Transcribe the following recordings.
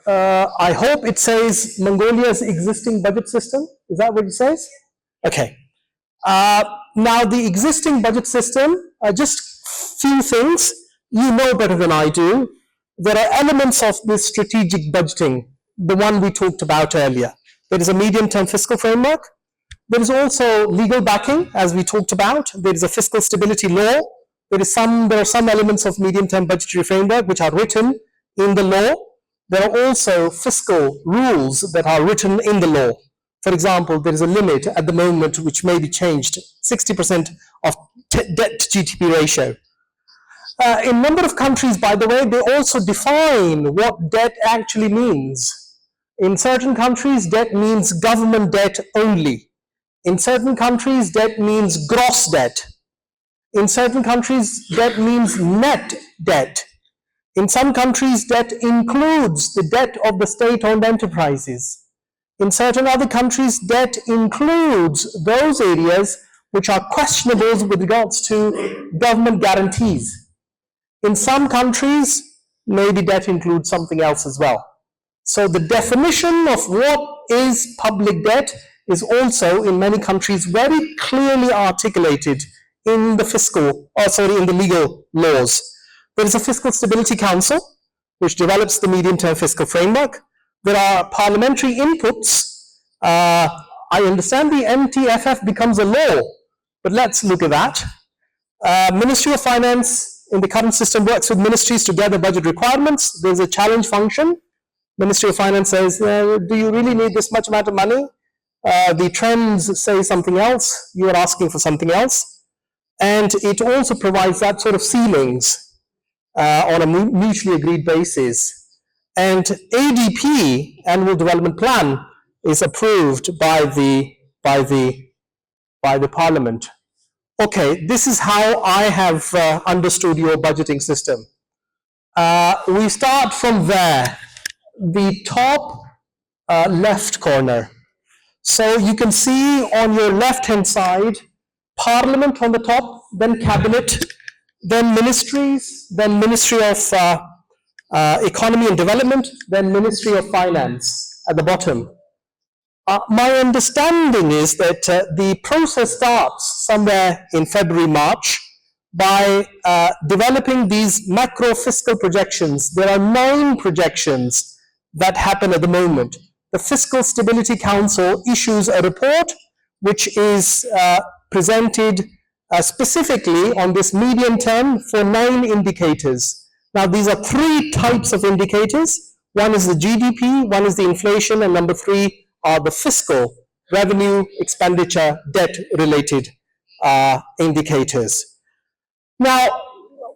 I hope it says Mongolia's existing budget system. Is that what it says? Okay. Now the existing budget system, just few things, you know better than I do. There are elements of this strategic budgeting, the one we talked about earlier. There is a medium-term fiscal framework. There is also legal backing, as we talked about. There is a fiscal stability law. There are some elements of medium-term budgetary framework which are written in the law. There are also fiscal rules that are written in the law. For example, there is a limit at the moment which may be changed, 60% of debt to GDP ratio. In a number of countries, by the way, they also define what debt actually means. In certain countries, debt means government debt only. In certain countries, debt means gross debt. In certain countries, debt means net debt. In some countries, debt includes the debt of the state-owned enterprises. In certain other countries, debt includes those areas which are questionable with regards to government guarantees. In some countries, maybe debt includes something else as well. So the definition of what is public debt is also in many countries very clearly articulated in the in the legal laws. There is a Fiscal Stability Council which develops the medium-term fiscal framework. There are parliamentary inputs. I understand the MTFF becomes a law, but let's look at that. Ministry of Finance in the current system works with ministries to gather budget requirements. There's a challenge function. Ministry of Finance says, do you really need this much amount of money? The trends say something else. You are asking for something else. And it also provides that sort of ceilings on a mutually agreed basis. And ADP, Annual Development Plan, is approved by the Parliament. Okay, this is how I have understood your budgeting system. We start from there, the top left corner. So you can see on your left-hand side, Parliament on the top, then Cabinet, then ministries, then Ministry of Economy and Development, then Ministry of Finance at the bottom. My understanding is that the process starts somewhere in February, March by developing these macro fiscal projections. There are 9 projections that happen at the moment. The Fiscal Stability Council issues a report which is presented specifically on this medium term for 9 indicators. Now these are 3 types of indicators. One is the GDP, one is the inflation, and number 3 are the fiscal, revenue, expenditure, debt-related indicators. Now,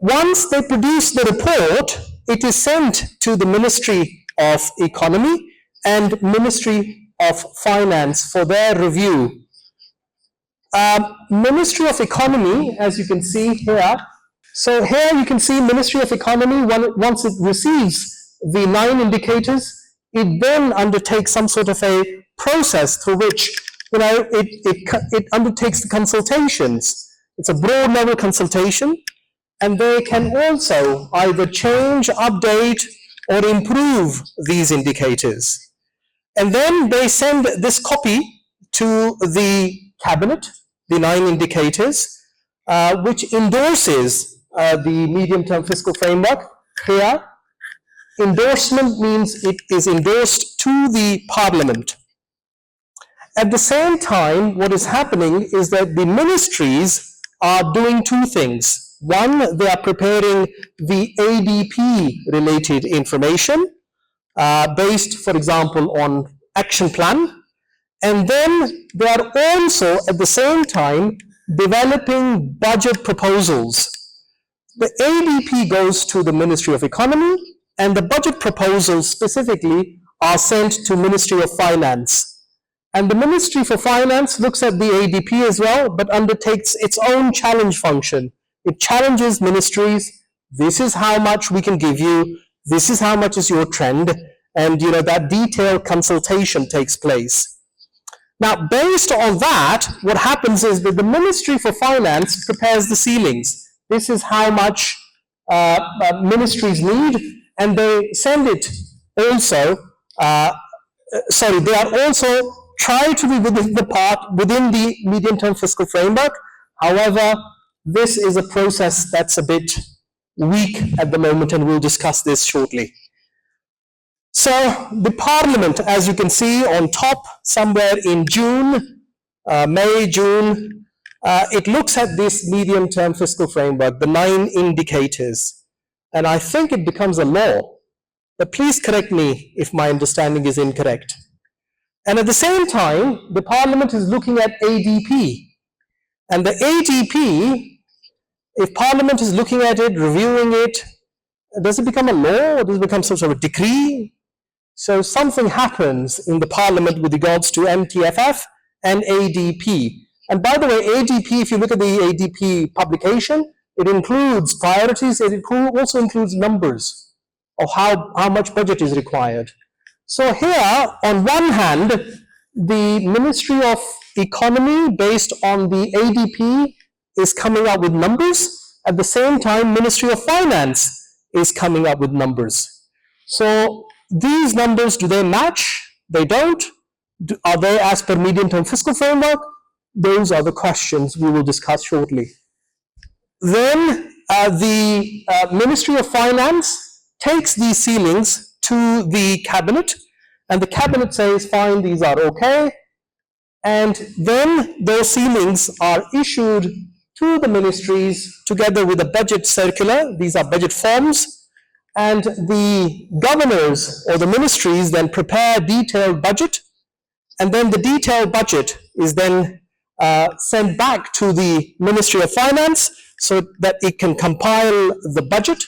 once they produce the report, it is sent to the Ministry of Economy and Ministry of Finance for their review. Ministry of Economy, as you can see here, so here you can see Ministry of Economy, once it receives the 9 indicators, it then undertakes some sort of a process through which, it undertakes the consultations. It's a broad level consultation, and they can also either change, update, or improve these indicators. And then they send this copy to the Cabinet, the 9 indicators, which endorses the medium-term fiscal framework here. Endorsement means it is endorsed to the Parliament. At the same time, what is happening is that the ministries are doing 2 things. One, they are preparing the ADP-related information based, for example, on action plan. And then they are also, at the same time, developing budget proposals. The ADP goes to the Ministry of Economy, and the budget proposals specifically are sent to Ministry of Finance. And the Ministry for Finance looks at the ADP as well, but undertakes its own challenge function. It challenges ministries. This is how much we can give you. This is how much is your trend. And that detailed consultation takes place. Now, based on that, what happens is that the Ministry for Finance prepares the ceilings. This is how much ministries need, and they send it also, they are also try to be within the medium-term fiscal framework. However, this is a process that's a bit weak at the moment, and we'll discuss this shortly. So the Parliament, as you can see on top, somewhere in June, May, June, it looks at this medium-term fiscal framework, the 9 indicators, and I think it becomes a law. But please correct me if my understanding is incorrect. And at the same time, the Parliament is looking at ADP. And the ADP, if Parliament is looking at it, reviewing it, does it become a law, or does it become some sort of decree? So something happens in the Parliament with regards to MTFF and ADP. And by the way, ADP, if you look at the ADP publication, it includes priorities, it also includes numbers of how much budget is required. So here, on one hand, the Ministry of Economy, based on the ADP, is coming up with numbers. At the same time, Ministry of Finance is coming up with numbers. So these numbers, do they match? They don't. Are they as per medium-term fiscal framework? Those are the questions we will discuss shortly. Then the Ministry of Finance takes these ceilings to the Cabinet, and the Cabinet says, fine, these are okay. And then those ceilings are issued to the ministries together with a budget circular. These are budget forms. And the governors or the ministries then prepare detailed budget. And then the detailed budget is then sent back to the Ministry of Finance so that it can compile the budget.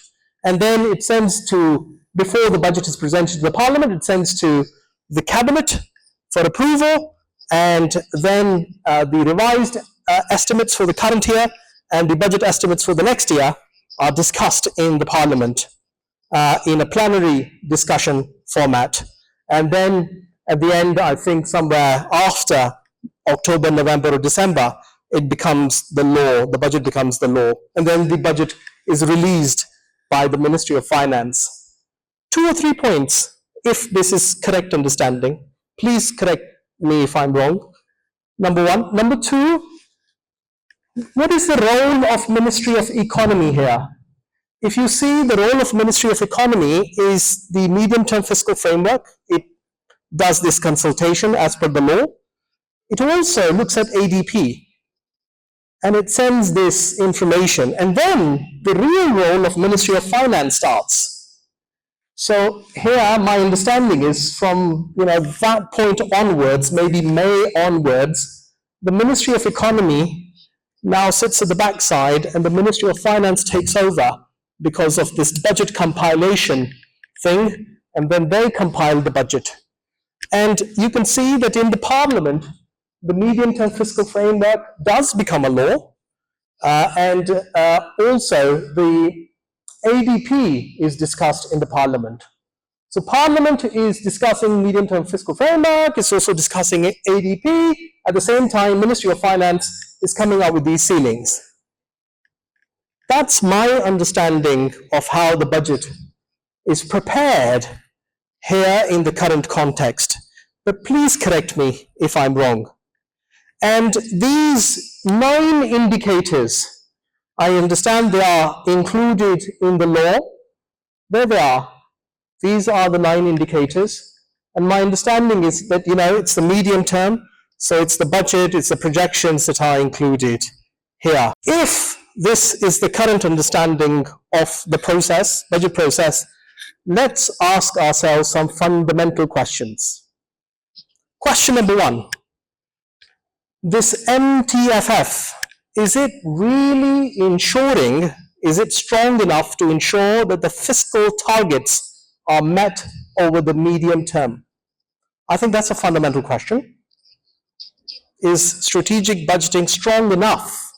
And then it sends to, before the budget is presented to the Parliament, it sends to the Cabinet for approval. And then the revised estimates for the current year and the budget estimates for the next year are discussed in the Parliament in a plenary discussion format. And then at the end, I think somewhere after October, November, or December, it becomes the law, the budget becomes the law. And then the budget is released by the Ministry of Finance. 2 or 3 points, if this is correct understanding. Please correct me if I'm wrong. Number one. Number two, what is the role of Ministry of Economy here? If you see, the role of Ministry of Economy is the medium-term fiscal framework. It does this consultation as per the law. It also looks at ADP, and it sends this information. And then the real role of Ministry of Finance starts. So here, my understanding is from that point onwards, maybe May onwards, the Ministry of Economy now sits at the backside, and the Ministry of Finance takes over because of this budget compilation thing, and then they compile the budget. And you can see that in the Parliament, the medium-term fiscal framework does become a law, and also the ADP is discussed in the Parliament. So Parliament is discussing medium-term fiscal framework, it's also discussing ADP. At the same time, Ministry of Finance is coming up with these ceilings. That's my understanding of how the budget is prepared here in the current context. But please correct me if I'm wrong. And these 9 indicators, I understand they are included in the law. There they are. These are the 9 indicators. And my understanding is that, it's the medium term, so it's the budget, it's the projections that are included here. If this is the current understanding of the process, budget process, let's ask ourselves some fundamental questions. Question number 1. This MTFF, is it really ensuring, is it strong enough to ensure that the fiscal targets are met over the medium term? I think that's a fundamental question. Is strategic budgeting strong enough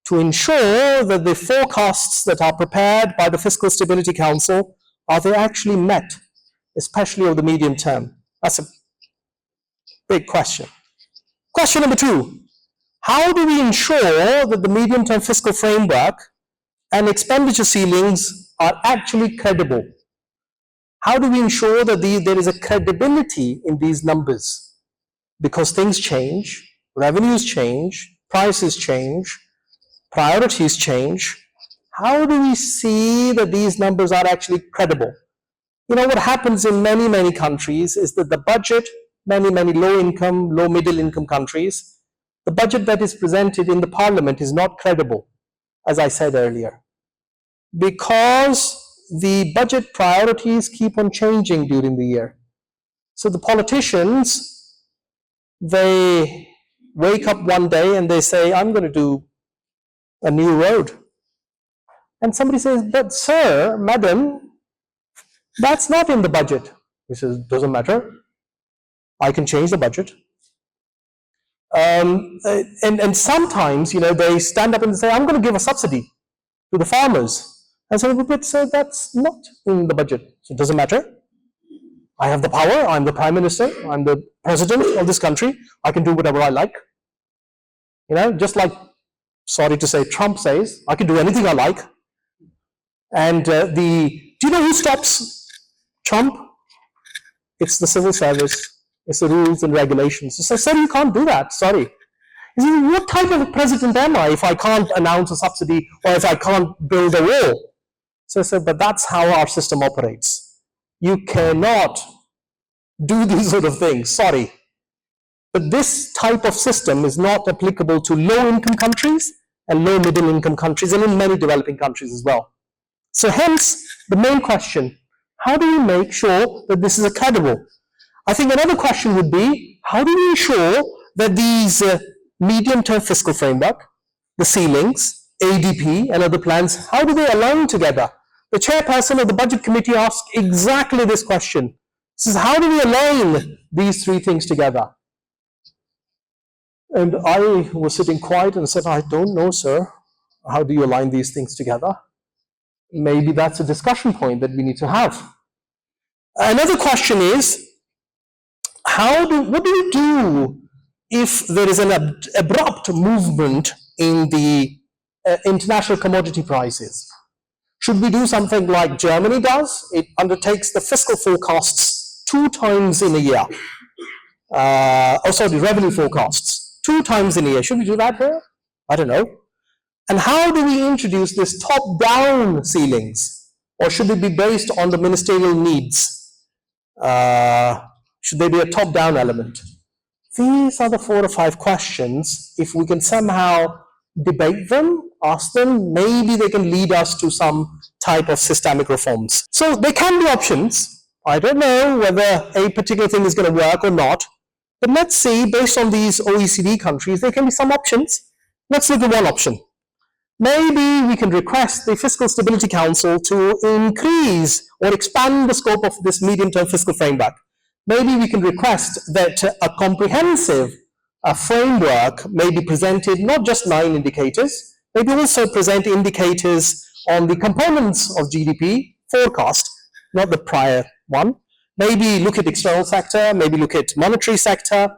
to ensure that the forecasts that are prepared by the Fiscal Stability Council, are they actually met, especially over the medium term? That's a big question. Question number 2, how do we ensure that the medium-term fiscal framework and expenditure ceilings are actually credible? How do we ensure that there is a credibility in these numbers? Because things change, revenues change, prices change, priorities change. How do we see that these numbers are actually credible? You know, what happens in many, many countries is that the budget, many, many low-income, low-middle-income countries, the budget that is presented in the parliament is not credible, as I said earlier, because the budget priorities keep on changing during the year. So the politicians, they wake up one day and they say, I'm going to do a new road. And somebody says, but sir, madam, that's not in the budget. He says, doesn't matter. I can change the budget. And sometimes, you know, they stand up and say, I'm going to give a subsidy to the farmers. And so, but sir, that's not in the budget. So it doesn't matter. I have the power. I'm the prime minister. I'm the president of this country. I can do whatever I like. You know, just like, sorry to say, Trump says, I can do anything I like. And do you know who stops Trump? It's the civil service. It's the rules and regulations. So, sir, you can't do that. Sorry. He says, what type of a president am I if I can't announce a subsidy or if I can't build a wall? So I said, but that's how our system operates. You cannot do these sort of things. Sorry. But this type of system is not applicable to low-income countries and low-middle-income countries and in many developing countries as well. So hence, the main question, how do we make sure that this is credible? I think another question would be, how do we ensure that these medium-term fiscal framework, the ceilings, ADP and other plans, how do they align together? The chairperson of the budget committee asked exactly this question. Says, how do we align these three things together? And I was sitting quiet and said, I don't know, sir. How do you align these things together? Maybe that's a discussion point that we need to have. Another question is, what do you do if there is an abrupt movement in the international commodity prices? Should we do something like Germany does? It undertakes the fiscal forecasts 2 times in a year. Revenue forecasts 2 times in a year. Should we do that here? I don't know. And how do we introduce this top-down ceilings? Or should it be based on the ministerial needs? Should they be a top-down element? These are the 4 or 5 questions. If we can somehow debate them, ask them, maybe they can lead us to some type of systemic reforms. So there can be options. I don't know whether a particular thing is going to work or not, but let's see, based on these OECD countries, there can be some options. Let's look at one option. Maybe we can request the Fiscal Stability Council to increase or expand the scope of this medium-term fiscal framework. Maybe we can request that a comprehensive framework may be presented, not just 9 indicators, maybe also present indicators on the components of GDP forecast, not the prior one. Maybe look at external sector, maybe look at monetary sector.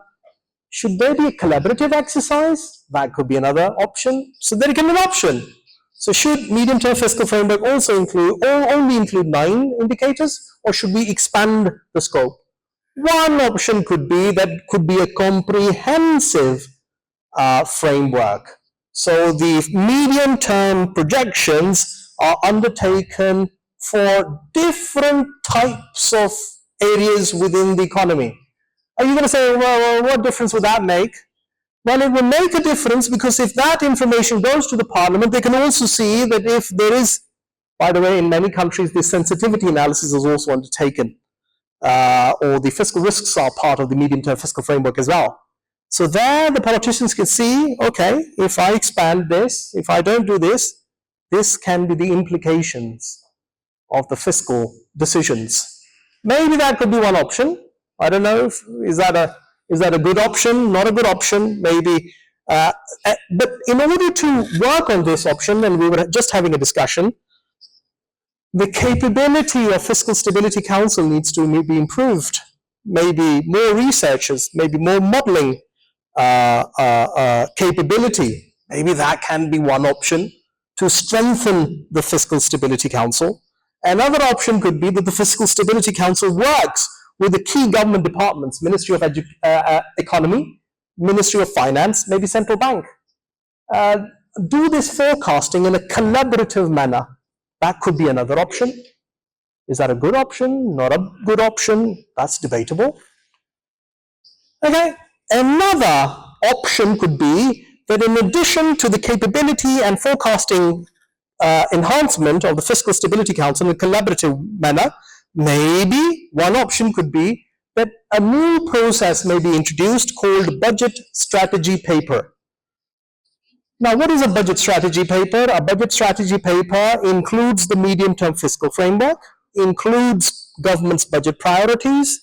Should there be a collaborative exercise? That could be another option. So there can be an option. So should medium-term fiscal framework also include, or only include 9 indicators, or should we expand the scope? One option could be that could be a comprehensive framework. So the medium-term projections are undertaken for different types of areas within the economy. Are you going to say, well, what difference would that make? Well, it will make a difference because if that information goes to the parliament, they can also see that if there is, by the way, in many countries, this sensitivity analysis is also undertaken, or the fiscal risks are part of the medium-term fiscal framework as well. So there the politicians can see, okay, if I expand this, if I don't do this, this can be the implications of the fiscal decisions. Maybe that could be one option. I don't know, is that a good option, not a good option, maybe. But in order to work on this option, and we were just having a discussion, the capability of Fiscal Stability Council needs to be improved. Maybe more researchers, maybe more modeling capability. Maybe that can be one option to strengthen the Fiscal Stability Council Another option could be that the Fiscal Stability Council works with the key government departments, Ministry of Economy, Ministry of Finance, maybe Central Bank. Do this forecasting in a collaborative manner. That could be another option. Is that a good option? Not a good option? That's debatable. Okay, another option could be that in addition to the capability and forecasting enhancement of the Fiscal Stability Council in a collaborative manner, maybe one option could be that a new process may be introduced called budget strategy paper. Now, what is a budget strategy paper? A budget strategy paper includes the medium-term fiscal framework, includes government's budget priorities,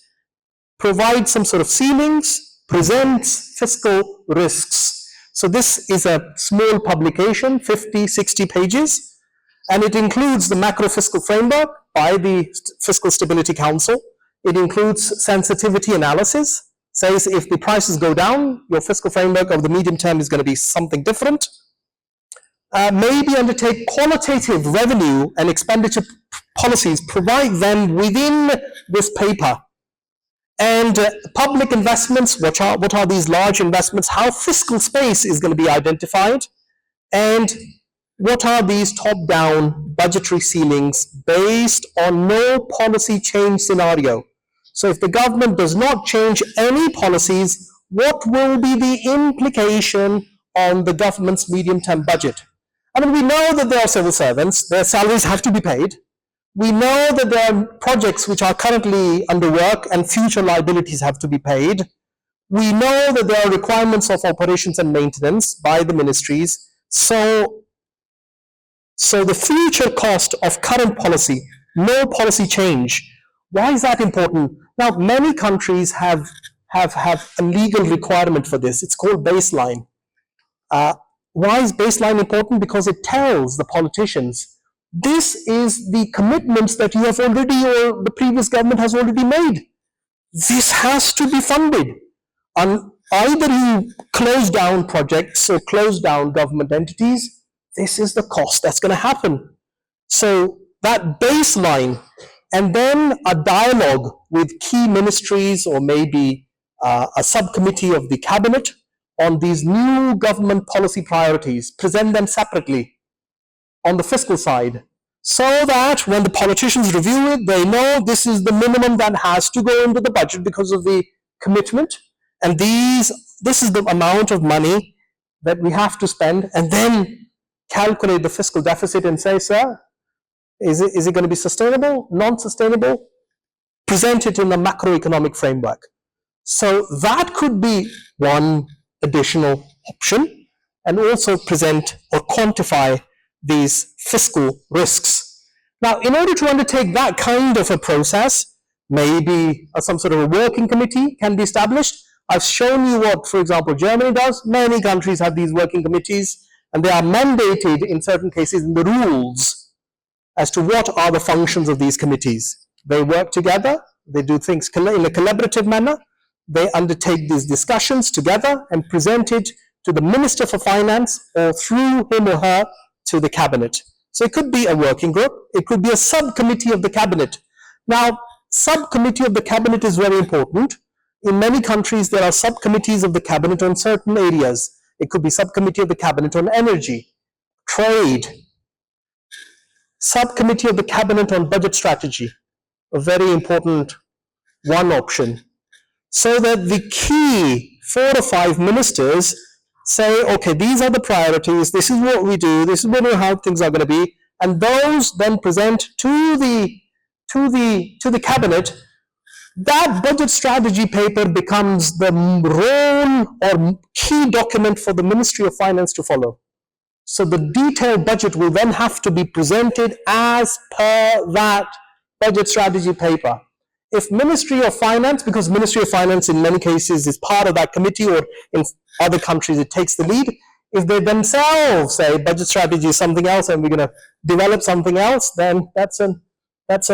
provides some sort of ceilings, presents fiscal risks. So this is a small publication, 50, 60 pages, and it includes the macro fiscal framework by the Fiscal Stability Council. It includes sensitivity analysis, says if the prices go down, your fiscal framework of the medium term is going to be something different. Maybe undertake qualitative revenue and expenditure policies, provide them within this paper. And public investments, what are these large investments? How fiscal space is going to be identified? And what are these top-down budgetary ceilings based on no policy change scenario? So if the government does not change any policies, what will be the implication on the government's medium-term budget? I mean, we know that there are civil servants, their salaries have to be paid. We know that there are projects which are currently under work and future liabilities have to be paid. We know that there are requirements of operations and maintenance by the ministries. So the future cost of current policy, no policy change. Why is that important? Now, many countries have a legal requirement for this. It's called baseline. Why is baseline important? Because it tells the politicians, this is the commitments that you have already, or the previous government has already made. This has to be funded. Either you close down projects or close down government entities, this is the cost that's going to happen. So that baseline, and then a dialogue with key ministries or maybe a subcommittee of the cabinet on these new government policy priorities, present them separately on the fiscal side, so that when the politicians review it, they know this is the minimum that has to go into the budget because of the commitment, and this is the amount of money that we have to spend, and then calculate the fiscal deficit and say, sir, is it going to be sustainable, non-sustainable? Present it in a macroeconomic framework. So that could be one additional option, and also present or quantify these fiscal risks. Now, in order to undertake that kind of a process, maybe some sort of a working committee can be established. I've shown you what, for example, Germany does. Many countries have these working committees, and they are mandated in certain cases in the rules as to what are the functions of these committees. They work together, they do things in a collaborative manner, they undertake these discussions together and present it to the Minister for Finance or through him or her to the Cabinet. So it could be a working group, it could be a subcommittee of the Cabinet. Now, subcommittee of the Cabinet is very important. In many countries, there are subcommittees of the Cabinet on certain areas. It could be subcommittee of the Cabinet on energy, trade, subcommittee of the Cabinet on budget strategy, a very important one option. So that the key 4 or 5 ministers say, okay, these are the priorities, this is what we do, this is how things are going to be, and those then present to the Cabinet. That budget strategy paper becomes the role or key document for the Ministry of Finance to follow. So the detailed budget will then have to be presented as per that budget strategy paper. If Ministry of Finance, because Ministry of Finance in many cases is part of that committee, or in other countries it takes the lead, if they themselves say budget strategy is something else and we're going to develop something else, then that's an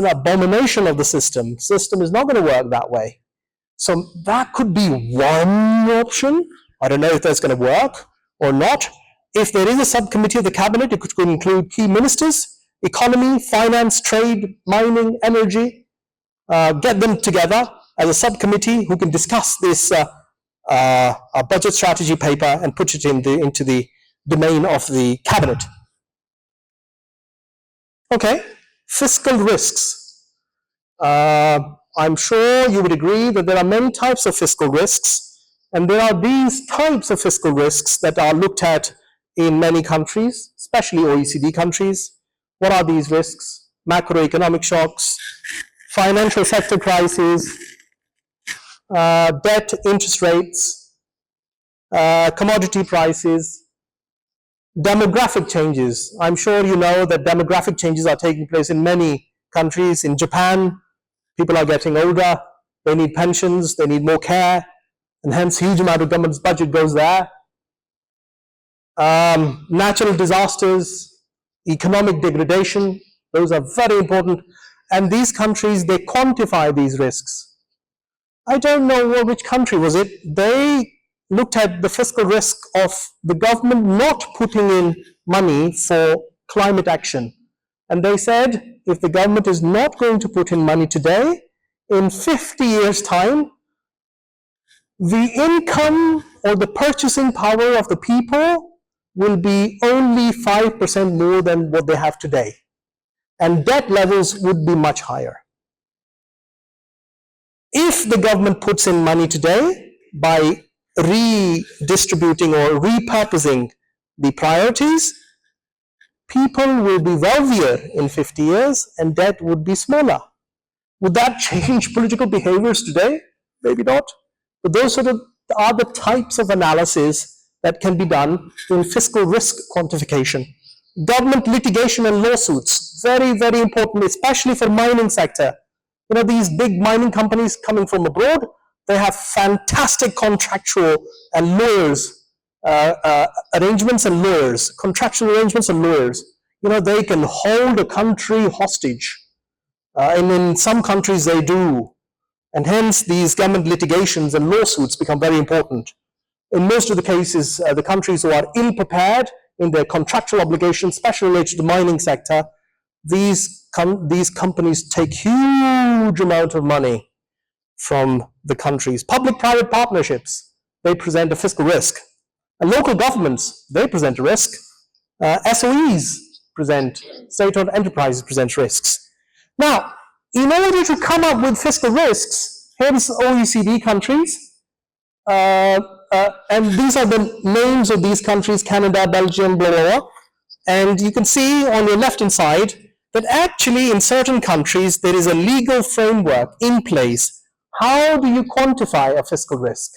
abomination of the system. System is not going to work that way. So that could be one option. I don't know if that's going to work or not. If there is a subcommittee of the Cabinet, it could include key ministers, economy, finance, trade, mining, energy, get them together as a subcommittee who can discuss this budget strategy paper and put it into the domain of the cabinet. Okay, fiscal risks. I'm sure you would agree that there are many types of fiscal risks, and there are these types of fiscal risks that are looked at in many countries, especially OECD countries. What are these risks? Macroeconomic shocks, financial sector crises, debt interest rates, commodity prices, demographic changes. I'm sure you know that demographic changes are taking place in many countries. In Japan, people are getting older, they need pensions, they need more care, and hence huge amount of government's budget goes there. Natural disasters, economic degradation, those are very important. And these countries, they quantify these risks. I don't know which country was it. They looked at the fiscal risk of the government not putting in money for climate action. And they said, if the government is not going to put in money today, in 50 years' time, the income or the purchasing power of the people will be only 5% more than what they have today. And debt levels would be much higher. If the government puts in money today by redistributing or repurposing the priorities, people will be wealthier in 50 years and debt would be smaller. Would that change political behaviors today? Maybe not. But those sort of are the types of analysis that can be done in fiscal risk quantification. Government litigation and lawsuits, very, very important, especially for mining sector. You know, these big mining companies coming from abroad, they have fantastic contractual and lawyers, arrangements and lawyers, contractual arrangements and lawyers. You know, they can hold a country hostage. And in some countries they do. And hence these government litigations and lawsuits become very important. In most of the cases, the countries who are ill-prepared in their contractual obligations, especially related to the mining sector, these companies take huge amount of money from the countries. Public-private partnerships, they present a fiscal risk. And local governments, they present a risk. SOEs present, state-owned enterprises present risks. Now, in order to come up with fiscal risks, here's OECD countries, and these are the names of these countries, Canada, Belgium, blah, blah, blah. And you can see on your left-hand side that actually in certain countries there is a legal framework in place. How do you quantify a fiscal risk?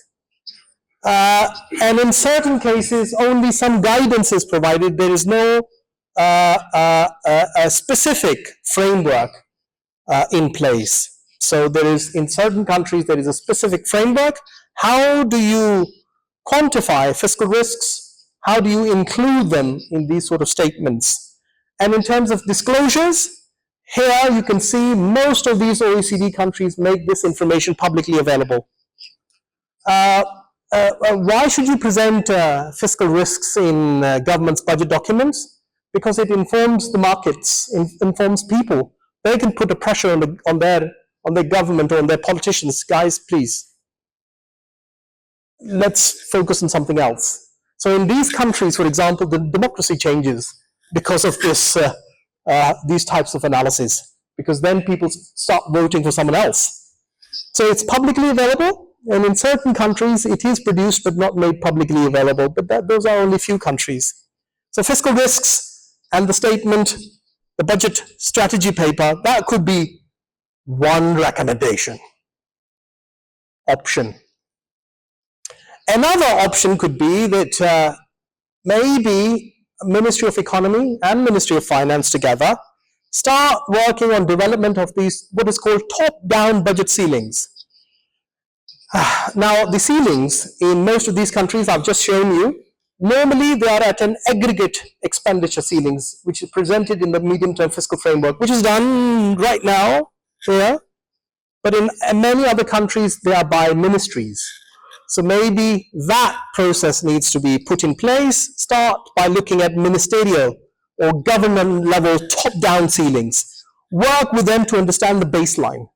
And in certain cases, only some guidance is provided. There is no a specific framework in place. So there is, in certain countries, there is a specific framework. How do you quantify fiscal risks? How do you include them in these sort of statements? And in terms of disclosures, here you can see most of these OECD countries make this information publicly available. Why should you present fiscal risks in government's budget documents? Because it informs the markets, informs people. They can put a pressure on their government or on their politicians. Guys, please, let's focus on something else. So in these countries, for example, the democracy changes because of this, these types of analysis, because then people start voting for someone else. So it's publicly available, and in certain countries it is produced but not made publicly available, but those are only few countries. So fiscal risks and the statement, the budget strategy paper, that could be one recommendation, option. Another option could be that maybe Ministry of Economy and Ministry of Finance together start working on development of these, what is called top-down budget ceilings. Now, the ceilings in most of these countries I've just shown you, normally they are at an aggregate expenditure ceilings, which is presented in the medium-term fiscal framework, which is done right now here. But in many other countries, they are by ministries. So maybe that process needs to be put in place. Start by looking at ministerial or government level top-down ceilings. Work with them to understand the baseline.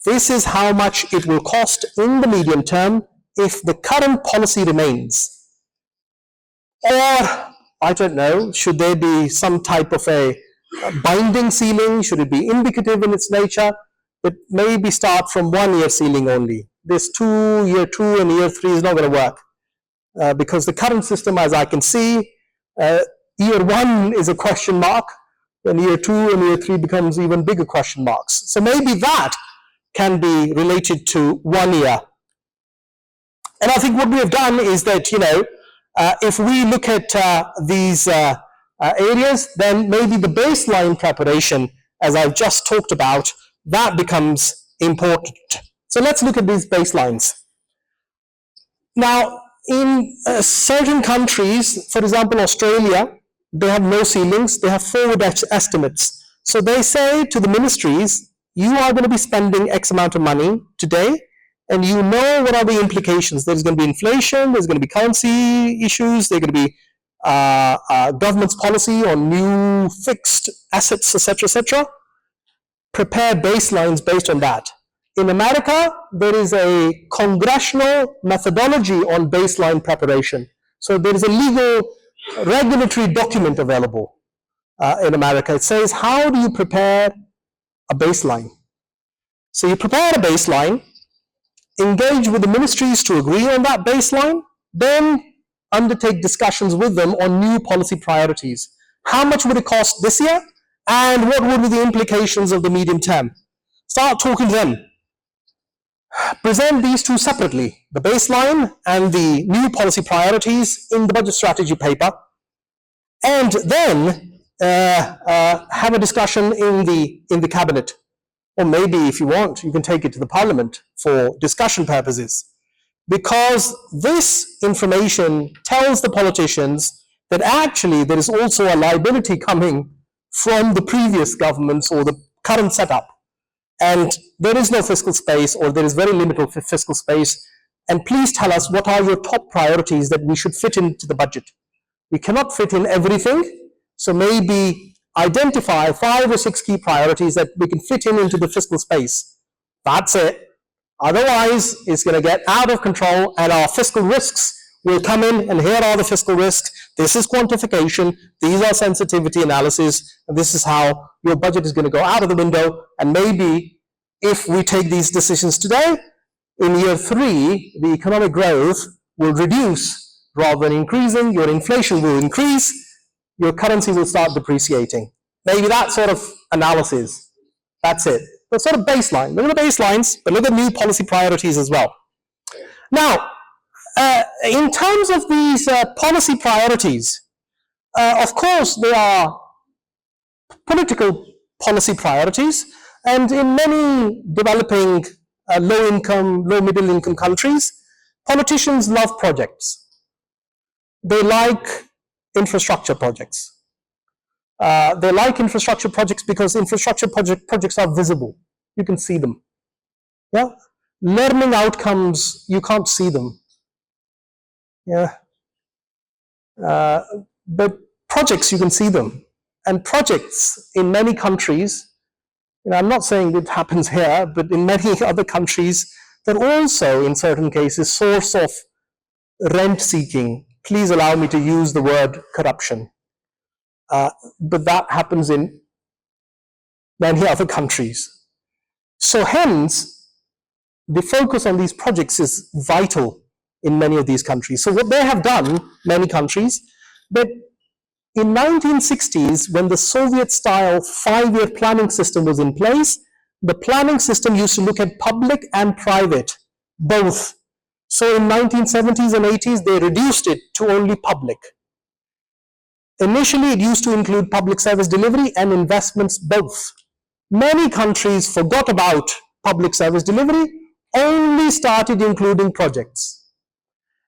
This is how much it will cost in the medium term if the current policy remains. Or, I don't know, should there be some type of a binding ceiling? Should it be indicative in its nature? But maybe start from 1 year ceiling only. This year 2 and year 3 is not going to work because the current system, as I can see, year 1 is a question mark, and year 2 and year 3 becomes even bigger question marks. So maybe that can be related to 1 year. And I think what we have done is that, if we look at these areas, then maybe the baseline preparation, as I've just talked about, that becomes important. So let's look at these baselines. Now, in certain countries, for example, Australia, they have no ceilings, they have forward estimates. So they say to the ministries, you are going to be spending X amount of money today, and you know what are the implications. There's going to be inflation, there's going to be currency issues, there's going to be government's policy on new fixed assets, etc., etc. Prepare baselines based on that. In America, there is a congressional methodology on baseline preparation. So there is a legal regulatory document available in America. It says, how do you prepare a baseline? So you prepare a baseline, engage with the ministries to agree on that baseline, then undertake discussions with them on new policy priorities. How much would it cost this year? And what would be the implications of the medium term? Start talking to them. Present these two separately, the baseline and the new policy priorities in the budget strategy paper, and then have a discussion in the cabinet. Or maybe if you want, you can take it to the parliament for discussion purposes. Because this information tells the politicians that actually there is also a liability coming from the previous governments or the current setup. And there is no fiscal space, or there is very limited fiscal space. And please tell us, what are your top priorities that we should fit into the budget? We cannot fit in everything, so maybe identify 5 or 6 key priorities that we can fit into the fiscal space. That's it. Otherwise, it's going to get out of control, and our fiscal risks will come in, and here are the fiscal risks. This is quantification, these are sensitivity analysis, and this is how your budget is going to go out of the window. And maybe if we take these decisions today, in year 3, the economic growth will reduce rather than increasing, your inflation will increase, your currency will start depreciating. Maybe that sort of analysis, that's it. The sort of baseline. Look at the baselines, but look at new policy priorities as well. Now, in terms of these policy priorities, of course, there are political policy priorities, and in many developing low-income, low-middle-income countries, politicians love projects. They like infrastructure projects. They like infrastructure projects because infrastructure projects are visible. You can see them. Yeah? Learning outcomes, you can't see them. Yeah. But projects, you can see them. And projects in many countries, I'm not saying it happens here, but in many other countries, they're also, in certain cases, source of rent seeking. Please allow me to use the word corruption. But that happens in many other countries. So hence, the focus on these projects is vital in many of these countries. So what they have done, many countries, that in 1960s, when the Soviet-style 5-year planning system was in place, the planning system used to look at public and private, both. So in 1970s and 80s, they reduced it to only public. Initially, it used to include public service delivery and investments both. Many countries forgot about public service delivery, only started including projects.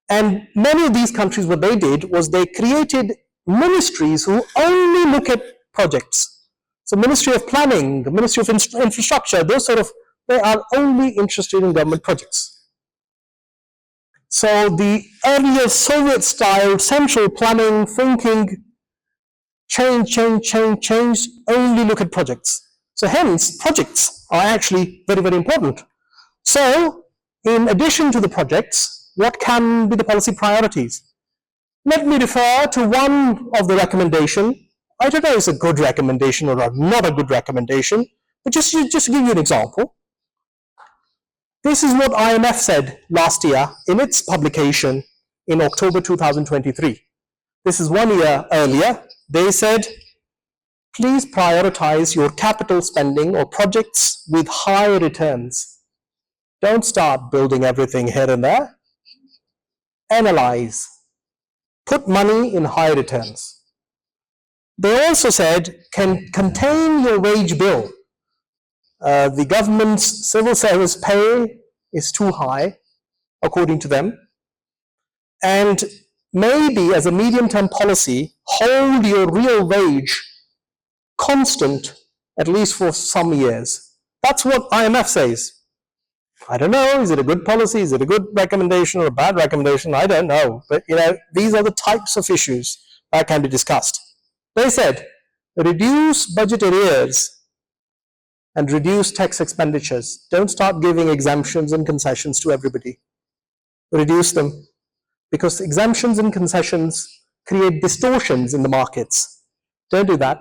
And many of these countries, what they did was they created ministries who only look at projects. So Ministry of Planning, the Ministry of Infrastructure, they are only interested in government projects. So the earlier Soviet-style central planning thinking change, only look at projects. So hence, projects are actually very, very important. So, in addition to the projects, what can be the policy priorities? Let me refer to one of the recommendation. I don't know if it's a good recommendation or not a good recommendation, but just to give you an example. This is what IMF said last year in its publication in October 2023. This is 1 year earlier. They said, please prioritize your capital spending or projects with high returns. Don't start building everything here and there. Analyze. Put money in high returns. They also said, contain your wage bill. The government's civil service pay is too high, according to them. And maybe as a medium-term policy, hold your real wage constant, at least for some years. That's what IMF says. I don't know, is it a good policy? Is it a good recommendation or a bad recommendation? I don't know. But these are the types of issues that can be discussed. They said, reduce budget arrears and reduce tax expenditures. Don't start giving exemptions and concessions to everybody. Reduce them. Because exemptions and concessions create distortions in the markets. Don't do that.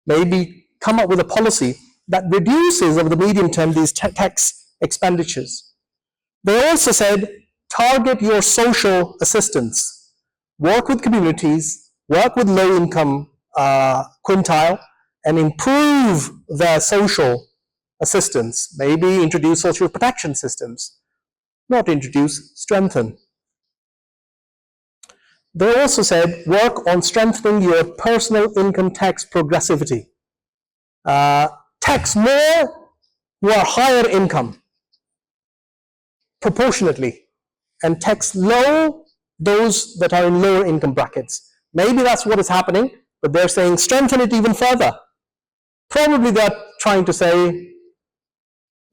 Maybe come up with a policy that reduces over the medium term these tax expenditures. They also said, target your social assistance. Work with communities, work with low-income quintile, and improve their social assistance. Maybe introduce social protection systems. Not introduce, strengthen. They also said, work on strengthening your personal income tax progressivity. Tax more who are higher income, proportionately, and tax low those that are in lower income brackets. Maybe that's what is happening, but they're saying strengthen it even further. Probably they're trying to say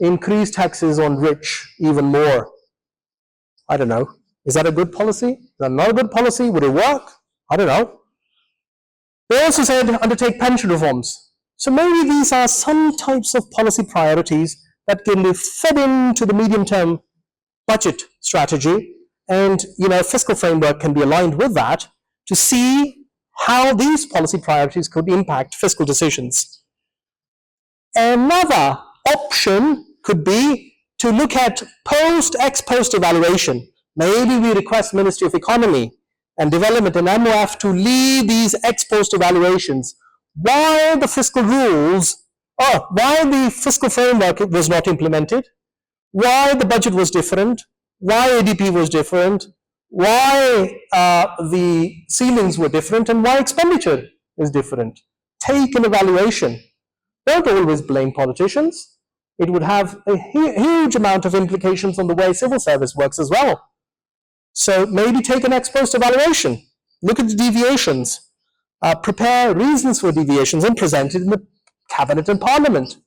increase taxes on rich even more. I don't know. Is that a good policy? Is that not a good policy? Would it work? I don't know. They also said undertake pension reforms. So maybe these are some types of policy priorities that can be fed into the medium-term budget strategy, and fiscal framework can be aligned with that to see how these policy priorities could impact fiscal decisions. Another option could be to look at ex-post evaluation. Maybe we request Ministry of Economy and Development and MOF to lead these ex-post evaluations. Why the fiscal rules, why the fiscal framework was not implemented, why the budget was different, why ADP was different, why the ceilings were different, and why expenditure is different. Take an evaluation. Don't always blame politicians. It would have a huge amount of implications on the way civil service works as well. So maybe take an ex-post evaluation. Look at the deviations. Prepare reasons for deviations and present it in the cabinet and parliament.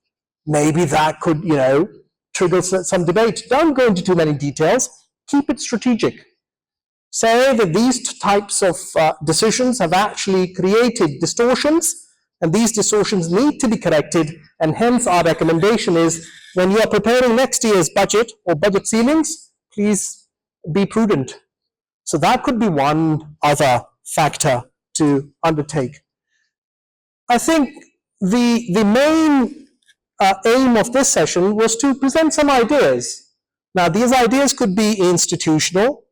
Maybe that could, trigger some debate. Don't go into too many details. Keep it strategic. Say that these types of decisions have actually created distortions, and these distortions need to be corrected, and hence our recommendation is when you are preparing next year's budget or budget ceilings, please be prudent. So that could be one other factor to undertake. I think the main aim of this session was to present some ideas. Now, these ideas could be institutional,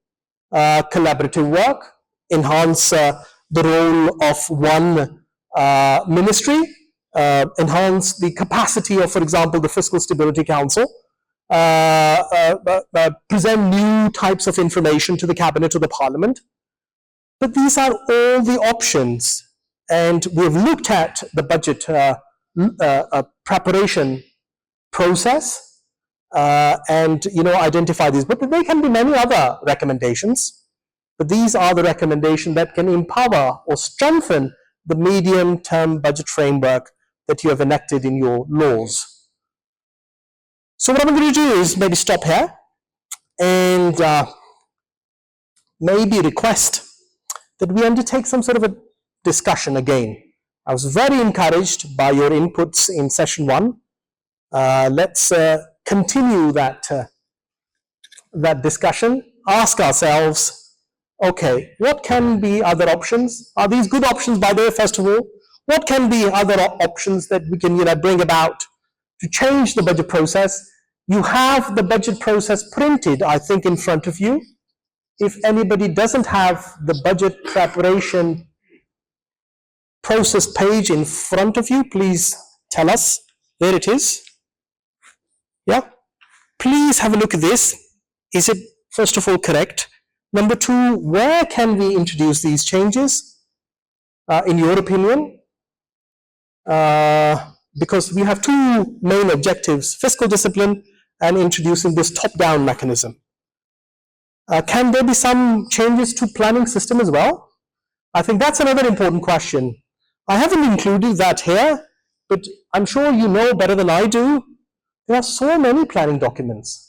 collaborative work, enhance the role of one ministry, enhance the capacity of, for example, the Fiscal Stability Council, present new types of information to the cabinet or the parliament. But these are all the options, and we've looked at the budget preparation process and identify these. But there can be many other recommendations, but these are the recommendations that can empower or strengthen the medium-term budget framework that you have enacted in your laws. So what I'm going to do is maybe stop here and maybe request that we undertake some sort of a discussion again. I was very encouraged by your inputs in session 1. Let's continue that discussion. Ask ourselves, okay, what can be other options? Are these good options, by the way, first of all? What can be other options that we can bring about to change the budget process? You have the budget process printed, I think, in front of you. If anybody doesn't have the budget preparation process page in front of you, please tell us. There it is. Yeah. Please have a look at this. Is it, first of all, correct? Number 2, where can we introduce these changes, in your opinion? Because we have 2 main objectives, fiscal discipline and introducing this top-down mechanism. Can there be some changes to planning system as well? I think that's another important question. I haven't included that here, but I'm sure you know better than I do. There are so many planning documents.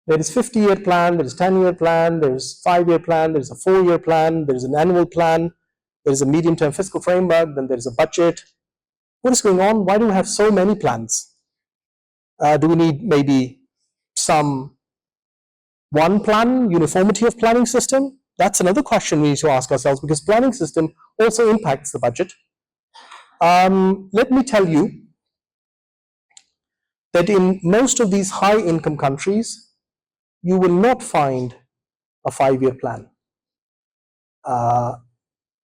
There is 50-year plan, there is 10-year plan, there is 5-year plan, there is a 4-year plan, there is an annual plan, there is a medium-term fiscal framework, then there is a budget. What is going on? Why do we have so many plans? Do we need maybe one plan, uniformity of planning system? That's another question we need to ask ourselves, because planning system also impacts the budget. Let me tell you that in most of these high-income countries, you will not find a 5-year plan.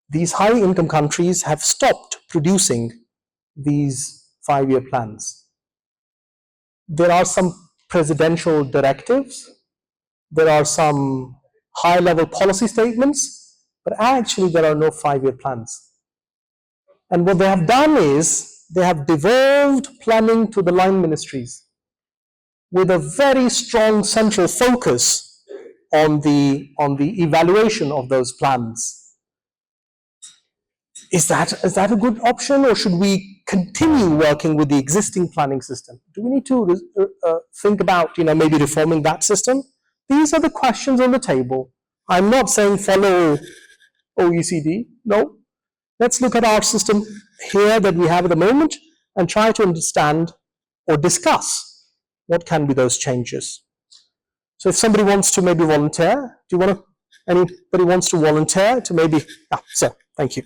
These high-income countries have stopped producing these 5-year plans. There are some presidential directives, there are some high-level policy statements, but actually there are no 5-year plans. And what they have done is they have devolved planning to the line ministries with a very strong central focus on the evaluation of those plans. Is that a good option, or should we continue working with the existing planning system? Do we need to think about maybe reforming that system? These are the questions on the table. I'm not saying follow OECD. No. Let's look at our system here that we have at the moment and try to understand or discuss what can be those changes. So if somebody wants to maybe volunteer, anybody wants to volunteer to maybe, sir, thank you.